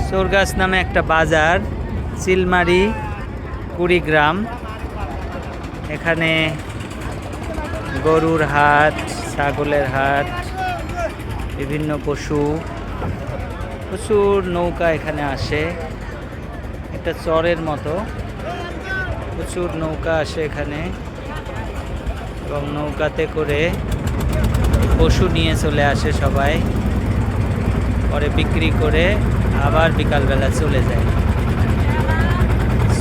চোরগাছ নামে একটা বাজার, চিলমারি কুড়িগ্রাম। এখানে গরুর হাট, ছাগলের হাট, বিভিন্ন পশু, প্রচুর নৌকা এখানে আসে। এটা চরের মতো, প্রচুর নৌকা আসে এখানে এবং নৌকাতে করে পশু নিয়ে চলে আসে সবাই, পরে বিক্রি করে আবার বিকালবেলা চলে যায়।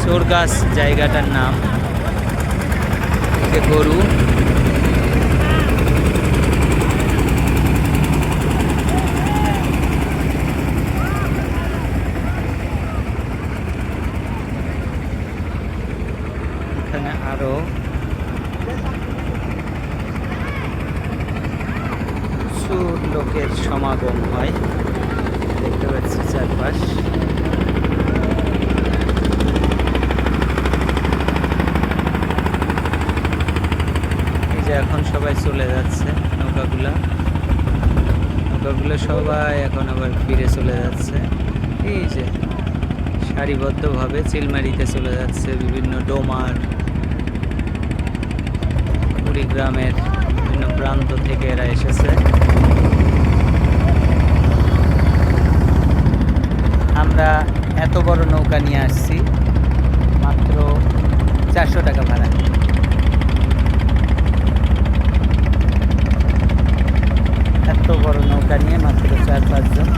চোরগাছ জায়গাটার নাম। গরু, এখানে আরো প্রচুর লোকের সমাগম হয়, দেখতে পাচ্ছি চারপাশ। এই যে এখন সবাই চলে যাচ্ছে, নৌকাগুলো সবাই এখন আবার ফিরে চলে যাচ্ছে। এই যে সারিবদ্ধভাবে চিলমারিতে চলে যাচ্ছে বিভিন্ন ডোমার, কুড়িগ্রামের বিভিন্ন প্রান্ত থেকে এরা এসেছে। আমরা এত বড় নৌকা নিয়ে আসছি, মাত্র 400 টাকা ভাড়া। এত বড় নৌকা নিয়ে মাত্র 4-5 জন।